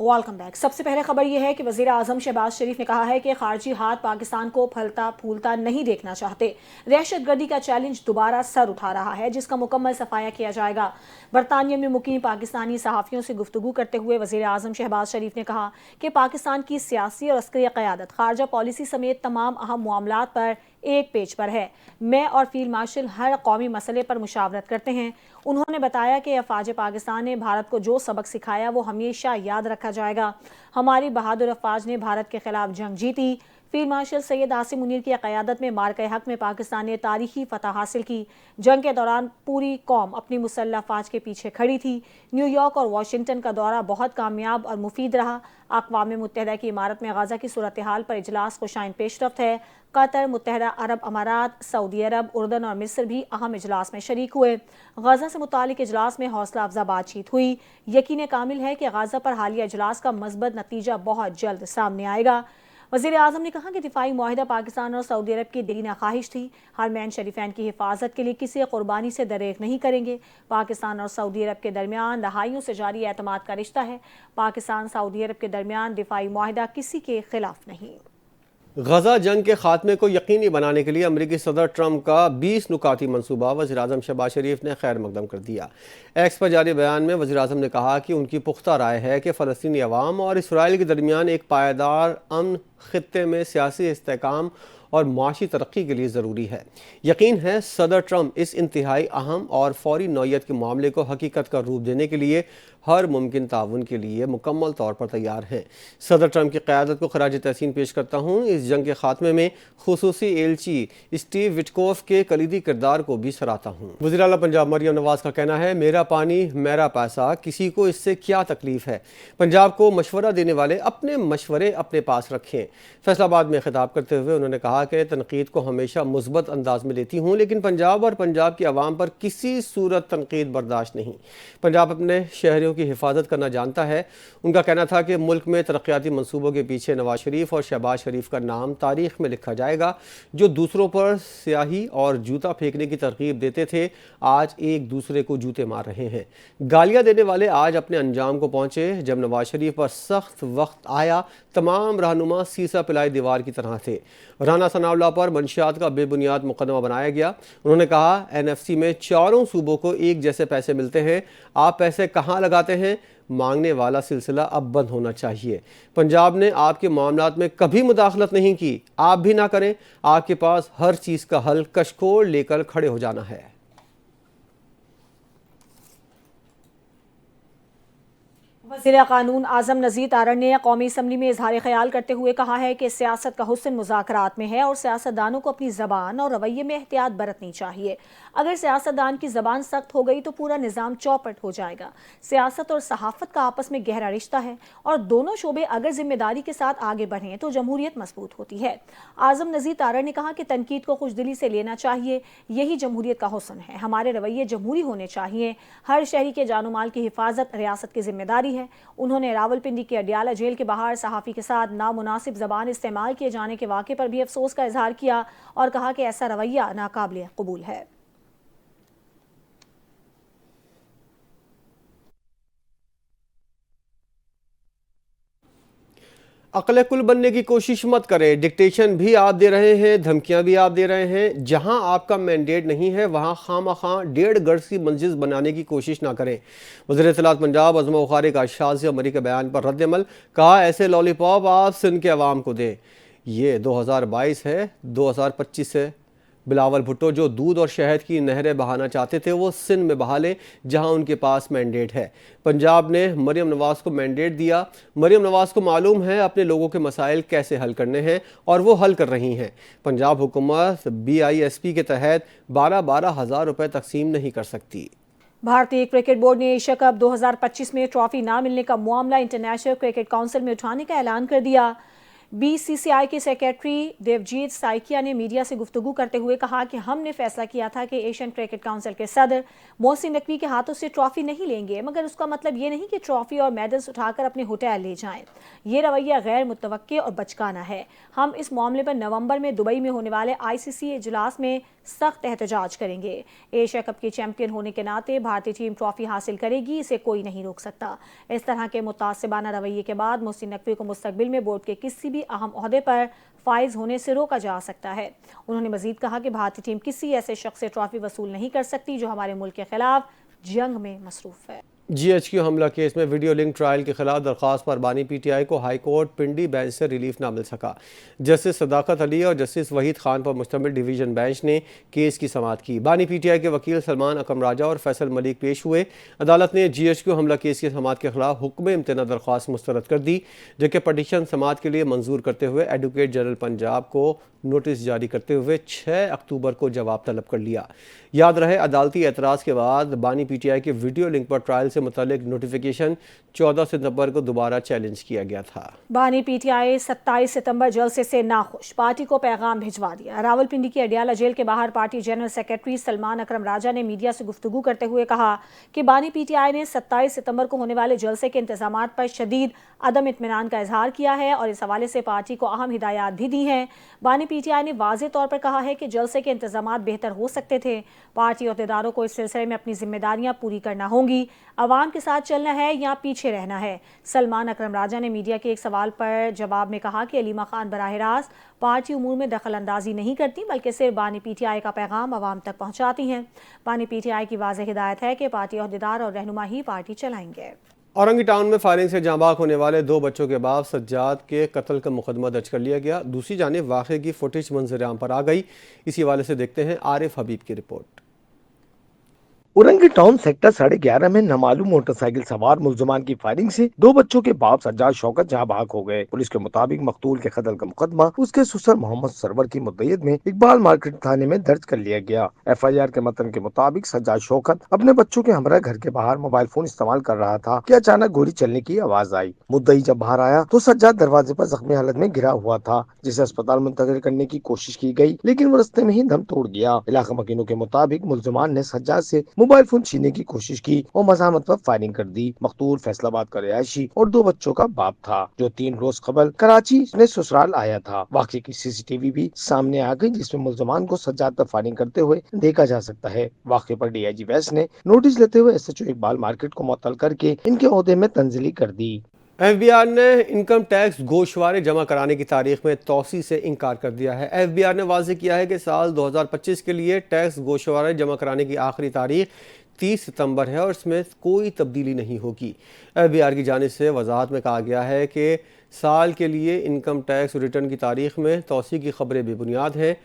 Welcome back. सबसे पहले खबर यह है कि वज़ीर आज़म शहबाज शरीफ ने कहा है कि खारजी हाथ पाकिस्तान को फलता फूलता नहीं देखना चाहते। दहशतगर्दी का चैलेंज दोबारा सर उठा रहा है, जिसका मुकम्मल सफाया किया जाएगा। बरतानिया में मुकीम पाकिस्तानी सहाफ़ियों से गुफ्तगू करते हुए वज़ीर आज़म शहबाज शरीफ ने कहा कि पाकिस्तान की सियासी और अस्करी क़यादत खारजा पॉलिसी समेत तमाम अहम मामलात पर एक पेज पर है। मैं और फील्ड मार्शल हर कौमी मसले पर मुशावरत करते हैं। उन्होंने बताया कि अफवाज पाकिस्तान ने भारत को जो सबक सिखाया वो हमेशा याद रखा जाएगा। हमारी बहादुर अफवाज ने भारत के खिलाफ जंग जीती। फील्ड मार्शल सैयद आसिम मुनीर की क़यादत में मार्के हक में पाकिस्तान ने तारीखी फतह हासिल की। जंग के दौरान पूरी कौम अपनी मुसल्लह अफवाज के पीछे खड़ी थी। न्यूयॉर्क और वाशिंगटन का दौरा बहुत कामयाब और मुफीद रहा। अक़वाम मुत्तहिदा की इमारत में गाज़ा की सूरत हाल पर इजलास को शाइन पेशरफ्त है। कतर, मुत्तहिदा अरब अमारात, सऊदी अरब, उर्दन और मिस्र भी अहम इजलास में शरीक हुए। गाज़ा से मुतालिक इजलास में हौसला अफजा बातचीत हुई। यकीन कामिल है कि गाज़ा पर हालिया इजलास का मस्बत नतीजा बहुत जल्द सामने आएगा। वज़ीर आज़म ने कहा कि दिफाई मुआहिदा पाकिस्तान और सऊदी अरब की दीना ख्वाहिश थी। हरमैन शरीफैन की हिफाजत के लिए किसी कुर्बानी से दरेक नहीं करेंगे। पाकिस्तान और सऊदी अरब के दरमियान दहाइयों से जारी एतमाद का रिश्ता है। पाकिस्तान सऊदी अरब के दरमियान दिफाई मुआहिदा किसी के खिलाफ नहीं। गजा जंग के खात्मे को यकीनी बनाने के लिए अमरीकी सदर ट्रंप का 20 नुकाती मनसूबा वज़ीर आज़म शहबाज शरीफ ने खैर मकदम कर दिया। एक्स पर जारी बयान में वज़ीर आज़म ने कहा कि उनकी पुख्ता राय है कि फ़लस्तीनी अवाम और इसराइल के दरमियान एक पायदार अमन खित्ते में सियासी इस्तेहकाम और माशी तरक्की के लिए ज़रूरी है। यकीन है सदर ट्रंप इस इंतहाई अहम और फौरी नौयत के मामले को हकीकत का रूप देने के लिए हर मुमकिन ताउन के लिए मुकम्मल तौर पर तैयार हैं। सदर ट्रंप की क़यादत को खराज तहसीन पेश करता हूँ। इस जंग के खात्मे में खुसूसी एलची स्टीव विटकोफ के कलीदी किरदार को भी सराहता हूँ। वज़ीर आला पंजाब मरियम नवाज़ का कहना है, मेरा पानी मेरा पैसा, किसी को इससे क्या तकलीफ है। पंजाब को मशवरा देने वाले अपने मशवरे अपने पास रखें। फैसलाबाद में खिताब करते हुए उन्होंने कहा कि तनकीद को हमेशा मुस्बत अंदाज में लेती हूँ, लेकिन पंजाब और पंजाब की आवाम पर किसी सूरत तनकीद बर्दाश्त नहीं। पंजाब अपने शहरियों की हिफाजत करना जानता है। उनका कहना था कि मुल्क में तरक्याती मंसूबों के पीछे नवाज शरीफ और शहबाज शरीफ का नाम तारीख में लिखा जाएगा। जो दूसरों पर स्याही और जूता फेंकने की तरकीब देते थे, आज एक दूसरे को जूते मार रहे हैं। गालियां देने वाले आज अपने अंजाम को पहुंचे। जब नवाज शरीफ पर सख्त वक्त आया, तमाम रहनुमा सीसा पिलाई दीवार की तरह थे। राना सनाउल्लाह पर मंशियात का बेबुनियाद मुकदमा बनाया गया। उन्होंने कहा, NFC में चारों सूबों को एक जैसे पैसे मिलते हैं, आप पैसे कहाँ लगाते हैं? मांगने वाला सिलसिला अब बंद होना चाहिए। पंजाब ने आपके मामलात में कभी मुदाखलत नहीं की, आप भी ना करें। आपके पास हर चीज़ का हल कशकोल लेकर खड़े हो जाना है। वज़ीर कानून आज़म नज़ीर तारड़ ने कौमी असम्बली में इजहार ख्याल करते हुए कहा है कि सियासत का हुस्न मुज़ाकरात में है और सियासतदानों को अपनी ज़बान और रवैये में एहतियात बरतनी चाहिए। अगर सियासतदान की ज़बान सख्त हो गई तो पूरा निज़ाम चौपट हो जाएगा। सियासत और सहाफ़त का आपस में गहरा रिश्ता है और दोनों शोबे अगर जिम्मेदारी के साथ आगे बढ़ें तो जमहूरियत मजबूत होती है। आज़म नज़ीर तारड़ ने कहा कि तनकीद को खुशदिली से लेना चाहिए, यही जमहूरियत का हुस्न है। हमारे रवैये जमहूरी होने चाहिए। हर शहरी के जानो माल की हिफाजत रियासत की जिम्मेदारी है। उन्होंने रावलपिंडी के अडियाला जेल के बाहर सहाफ़ी के साथ नामुनासिब ज़बान इस्तेमाल किए जाने के वाक़े पर भी अफसोस का इजहार किया और कहा कि ऐसा रवैया नाकाबिल कबूल है। अक्ल कुल बनने की कोशिश मत करें। डिक्टेशन भी आप दे रहे हैं, धमकियां भी आप दे रहे हैं। जहां आपका मैंडेट नहीं है वहां खामखा 1.5 गज की मंजिल बनाने की कोशिश ना करें। वज़ीर इत्तलात पंजाब अज़मा बुखारी का शाज़िया मरी के बयान पर रद्द-ए-अमल, कहा ऐसे लॉलीपॉप आप सिंध के अवाम को दें। ये 2022 है, 2025 है। बिलावल भुट्टो जो दूध और शहद की नहरें बहाना चाहते थे, वो सिंध में बहा लें जहां उनके पास मैंडेट है। पंजाब ने मरियम नवाज़ को मैंडेट दिया। मरियम नवाज़ को मालूम है अपने लोगों के मसाइल कैसे हल करने हैं और वो हल कर रही हैं। पंजाब हुकूमत BISP के तहत 12-12 हज़ार रुपये तकसीम नहीं कर सकती। भारतीय क्रिकेट बोर्ड ने एशिया कप 2025 में ट्रॉफी ना मिलने का मामला इंटरनेशनल क्रिकेट काउंसिल में उठाने का ऐलान कर दिया। BCCI के सेक्रेटरी देवजीत साइकिया ने मीडिया से गुफ्तगू करते हुए कहा कि हमने फैसला किया था कि एशियन क्रिकेट काउंसिल के सदर मोहसिन नकवी के हाथों से ट्रॉफी नहीं लेंगे, मगर उसका मतलब ये नहीं कि ट्रॉफी और मेडल्स उठाकर अपने होटल ले जाएं। ये रवैया गैर मुतवक्के और बचकाना है। हम इस मामले पर नवंबर में दुबई में होने वाले ICC इजलास में सख्त एहतजाज करेंगे। एशिया कप की चैंपियन होने के नाते भारतीय टीम ट्रॉफी हासिल करेगी, इसे कोई नहीं रोक सकता। इस तरह के मुतासिबाना रवैये के बाद मोहसिन नकवी को मुस्तकबिल में बोर्ड के किसी भी अहम ओहदे पर फाइज होने से रोका जा सकता है। उन्होंने मजीद कहा कि भारतीय टीम किसी ऐसे शख्स से ट्रॉफी वसूल नहीं कर सकती जो हमारे मुल्क के खिलाफ जंग में मसरूफ है। GHQ हमला केस में वीडियो लिंक ट्रायल के खिलाफ दरख्वास्त पर बानी PTI को हाई कोर्ट पिंडी बेंच से रिलीफ ना मिल सका। जस्टिस सदाकत अली और जस्टिस वहीद खान पर मुश्तमिल डिवीज़न बेंच ने केस की समाअत की। बानी PTI के वकील सलमान अकरम राजा और फैसल मलिक पेश हुए। अदालत ने GHQ हमला केस की समाअत के खिलाफ हुक्म इम्तना दरख्वास्त मुस्तरद कर दी, जबकि पटिशन समाअत के लिए मंजूर करते हुए एडवोकेट जनरल पंजाब को नोटिस जारी करते हुए 6 अक्टूबर को जवाब तलब कर लिया। याद रहे, अदालती एतराज़ के बाद बानी PTI के वीडियो लिंक पर ट्रायल से मुतालिक नोटिफिकेशन 14 सितंबर को दोबारा चैलेंज किया गया था। बानी PTI 27 सितंबर जलसे से नाखुश, पार्टी को पैगाम भिजवा दिया। रावलपिंडी की अडियाला जेल के बाहर पार्टी जनरल सेक्रेटरी सलमान अकरम राजा ने मीडिया से गुफ्तगू करते हुए कहा कि बानी PTI ने 27 सितंबर को होने वाले जलसे के इंतजामात पर शदीद अदम इत्मीनान का इजहार किया है और इस हवाले से पार्टी को अहम हिदायत भी दी हैं। बानी PTI ने वाज़ेह तौर पर कहा है कि जलसे के इंतजामात बेहतर हो सकते थे। पार्टी अहदेदारों को इस सिलसिले में अपनी जिम्मेदारियां पूरी करना होंगी। अवाम के साथ चलना है या पीछे रहना है। सलमान अकरम राजा ने मीडिया के एक सवाल पर जवाब में कहा कि अलीमा खान बराह रास्त पार्टी उमूर में दखल अंदाजी नहीं करती, बल्कि सिर्फ बानी PTI का पैगाम अवाम तक पहुँचाती हैं। बानी PTI की वाज़ेह हिदायत है कि पार्टी अहदेदार और रहनुमा ही पार्टी चलाएंगे। औरंगी टाउन में फायरिंग से जांबाग होने वाले 2 बच्चों के बाप सज्जाद के कत्ल का मुकदमा दर्ज कर लिया गया। दूसरी जानिब वाक़े की फुटेज मंजर-ए-आम पर आ गई। इसी हवाले से देखते हैं आरिफ हबीब की रिपोर्ट। औरंगी टाउन सेक्टर 11.5 में नामालूम मोटरसाइकिल सवार मुलजमान की फायरिंग से 2 बच्चों के बाप सज्जाद शौकत जहां भाग हो गए। पुलिस के मुताबिक मकतूल के कत्ल का मुकदमा उसके ससुर मोहम्मद सरवर की मुद्दईयत में इकबाल मार्केट थाने में दर्ज कर लिया गया। FIR के मतन के मुताबिक सज्जाद शौकत अपने बच्चों के हमरा घर के बाहर मोबाइल फोन इस्तेमाल कर रहा था कि अचानक गोली चलने की आवाज आई। मुद्दई जब बाहर आया तो सज्जाद दरवाजे पर जख्मी हालत में गिरा हुआ था, जिसे अस्पताल मुंतकिल करने की कोशिश की गयी, लेकिन वो रास्ते में ही दम तोड़ गया। इलाका मकीनों के मुताबिक मुलजमान ने सज्जाद से मोबाइल फोन छीनने की कोशिश की और मज़ामत पर फायरिंग कर दी। मकतूल फैसलाबाद का रिहायशी और 2 बच्चों का बाप था, जो 3 रोज कबल कराची में ससुराल आया था। वाक़े की CCTV भी सामने आ गई, जिसमें मुलजमान को सज्जाद पर फायरिंग करते हुए देखा जा सकता है। वाक़े पर DIG वेस्ट ने नोटिस लेते हुए SHO इकबाल मार्केट को मुअत्तल करके इनके ओहदे में तंजीली कर दी। FBR ने इनकम टैक्स गोशवारे जमा कराने की तारीख में तौसी से इनकार कर दिया है। FBR ने वाज़ेह किया है कि साल 2025 के लिए टैक्स गोशवारे जमा कराने की आखिरी तारीख 30 सितंबर है और इसमें कोई तब्दीली नहीं होगी। FBR की जानिब से वजाहत में कहा गया है कि साल के लिए इनकम टैक्स रिटर्न की तारीख में तौसी की खबरें बेबुनियाद हैं।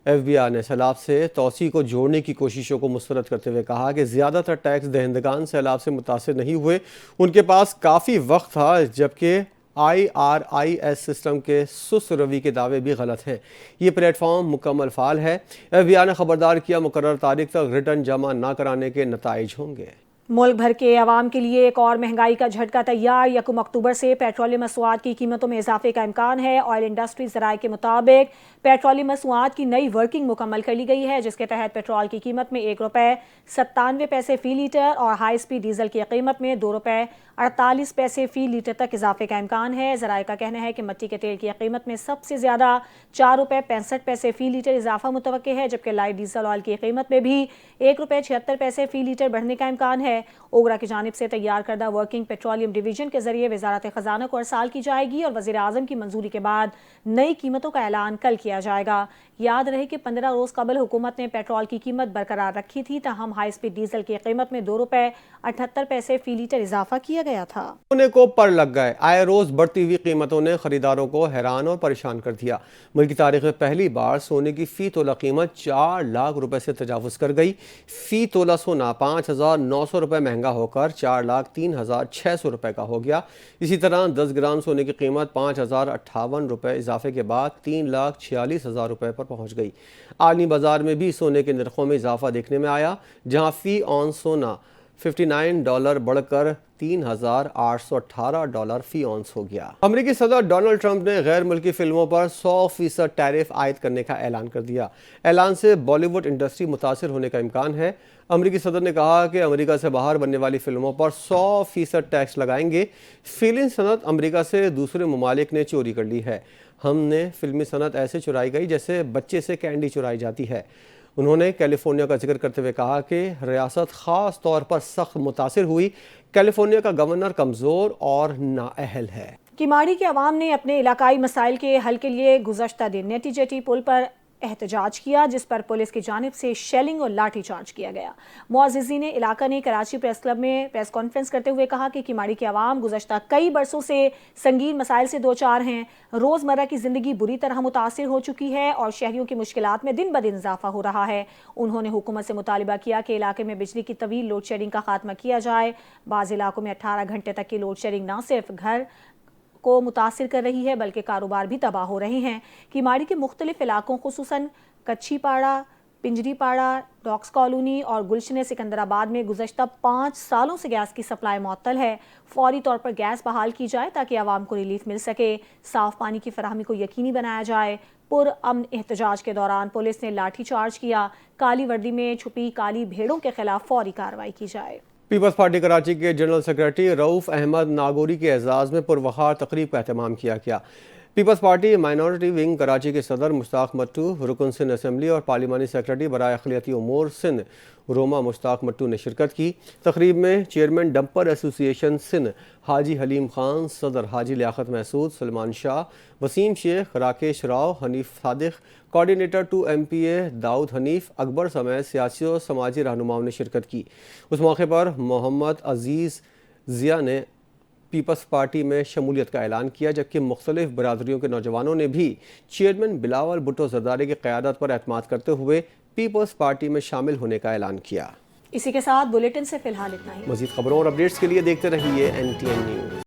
FBR ने सैलाब से तौसी को जोड़ने की कोशिशों को मुस्तरद करते हुए कहा कि ज़्यादातर टैक्स दहिंदगान सैलाब से मुतासिर नहीं हुए, उनके पास काफ़ी वक्त था, जबकि IRIS सिस्टम के सुस्त रवि के दावे भी गलत हैं। ये प्लेटफॉर्म मुकम्मल फ़ाल है। FBR ने खबरदार किया, मुकर्रर तारीख तक रिटर्न जमा न कराने के नताइज होंगे। मुल्क भर के अवाम के लिए एक और महंगाई का झटका तैयार। 1 अक्टूबर से पेट्रोलियम मसनूआत की कीमतों में इजाफे का इम्कान है। ऑयल इंडस्ट्री ज़राए के मुताबिक पेट्रोलियम मसनूआत की नई वर्किंग मुकम्मल कर ली गई है, जिसके तहत पेट्रोल की कीमत में ₹1.97 फ़ी लीटर और हाई स्पीड डीजल की कीमत में ₹2.48 फ़ी लीटर तक इजाफे का इम्कान है। ज़राए का कहना है कि मिट्टी के तेल की कीमत में सबसे ज़्यादा ₹4.65 फ़ी लीटर इजाफा मुतवक्के है, जबकि लाइट डीजल ऑयल की कीमत में भी ₹1.76 फ़ी लीटर बढ़ने का इम्कान है। ओगरा की जानिब से तैयार करदा वर्किंग पेट्रोलियम डिवीजन के जरिए वजारत खजाना को अरसाल की जाएगी और वज़ीर आज़म की मंजूरी के बाद नई कीमतों का ऐलान कल किया जाएगा। याद रहे कि 15 रोज कबल हुकूमत ने पेट्रोल की कीमत बरकरार रखी थी, ताहम हाई स्पीड डीजल की कीमत में ₹2.78 फ़ी लीटर इजाफा किया गया था। सोने को पर लग गए। आए रोज बढ़ती हुई कीमतों ने खरीदारों को हैरान और परेशान कर दिया। मुल्क की तारीख में पहली बार सोने की फी तोला कीमत 4 लाख रुपए से तजावुज कर गई। फी तोला सोना 5,900 रुपए महंगा होकर 4,03,600 रुपए का हो गया। इसी तरह 10 ग्राम सोने की कीमत 5,058 रुपए इजाफे के बाद 3,46,000 रुपए पर पहुंच गई। आलमी बाजार में भी सोने के नरखों में इजाफा देखने में आया, जहां फी ऑन सोना $59 बढ़कर $3,818 फी औंस हो गया। अमेरिकी सदर डोनाल्ड ट्रंप ने गैर मुल्की फिल्मों पर 100% टैरिफ आयद करने का ऐलान कर दिया। ऐलान से बॉलीवुड इंडस्ट्री मुतासिर होने का इम्कान है। अमेरिकी सदर ने कहा कि अमेरिका से बाहर बनने वाली फिल्मों पर 100% टैक्स लगाएंगे। फिल्म सनत अमेरिका से दूसरे ममालिक ने चोरी कर ली है। हमने फिल्मी सनत ऐसे चुराई गई जैसे बच्चे से कैंडी चुराई जाती है। उन्होंने कैलिफोर्निया का जिक्र करते हुए कहा कि रियासत ख़ास तौर पर सख्त मुतासिर हुई। कैलिफोर्निया का गवर्नर कमज़ोर और नाअहल है। किमाड़ी के अवाम ने अपने इलाकाई मसाइल के हल के लिए गुज़श्ता दिन नेटी जेटी पुल पर एहतजाज किया, जिस पर पुलिस की जानिब से शेलिंग और लाठी चार्ज किया गया। मुअज़्ज़िज़ीन इलाका ने कराची प्रेस क्लब में प्रेस कॉन्फ्रेंस करते हुए कहा कि किमाड़ी के अवाम गुज़श्ता कई बरसों से संगीन मसाइल से दो चार हैं। रोज़मर्रा की ज़िंदगी बुरी तरह मुतासिर हो चुकी है और शहरियों की मुश्किलात में दिन ब दिन इजाफा हो रहा है। उन्होंने हुकूमत से मुतालिबा किया कि इलाके में बिजली की तवील लोड शेडिंग का खात्मा किया जाए। बाज़ इलाकों में 18 घंटे तक की लोड शेडिंग न सिर्फ घर को मुतासिर कर रही है बल्कि कारोबार भी तबाह हो रहे हैं। किमाड़ी के मुख्तलिफ इलाकों खुसूसन कच्ची पाड़ा, पिंजरी पाड़ा, डॉक्स कॉलोनी और गुलशन सिकंदराबाद में गुज़श्ता 5 सालों से गैस की सप्लाई मुअत्तल है। फौरी तौर पर गैस बहाल की जाए ताकि आवाम को रिलीफ मिल सके। साफ पानी की फराहमी को यकीनी बनाया जाए। पुरअमन एहतजाज के दौरान पुलिस ने लाठी चार्ज किया। काली वर्दी में छुपी काली भेड़ों के खिलाफ फौरी कार्रवाई की जाए। पीपल्स पार्टी कराची के जनरल सेक्रेटरी रऊफ अहमद नागोरी के एजाज़ में पुरवकार तकरीब का एहतमाम किया गया। People's party minority wing Karachi के सदर मुश्ताक मट्टू, रुकन सिंध असम्बली और पार्लिमानी सेक्रेटरी बराए अक़लियती उमूर सिंध रोमा मुश्ताक मट्टू ने शिरकत की। तकरीब में चेयरमैन डंपर एसोसिएशन सिंध हाजी हलीम खान, सदर हाजी लियाकत महसूद, सलमान शाह, वसीम शेख, राकेश राव, हनीफ सादिक, कोऑर्डिनेटर 2 MPA दाऊद हनीफ, अकबर समेत सियासी और समाजी रहनुमाओं ने शिरकत की। उस मौके पर मोहम्मद अजीज़ ज़िया ने पीपल्स पार्टी में शमूलियत का ऐलान किया, जबकि मुख्तलिफ बरादरियों के नौजवानों ने भी चेयरमैन बिलावल भुट्टो ज़रदारी की क़यादत पर एतमाद करते हुए पीपल्स पार्टी में शामिल होने का ऐलान किया। इसी के साथ बुलेटिन से फिलहाल इतना ही। मज़ीद खबरों और अपडेट्स के लिए देखते रहिए NTN न्यूज़।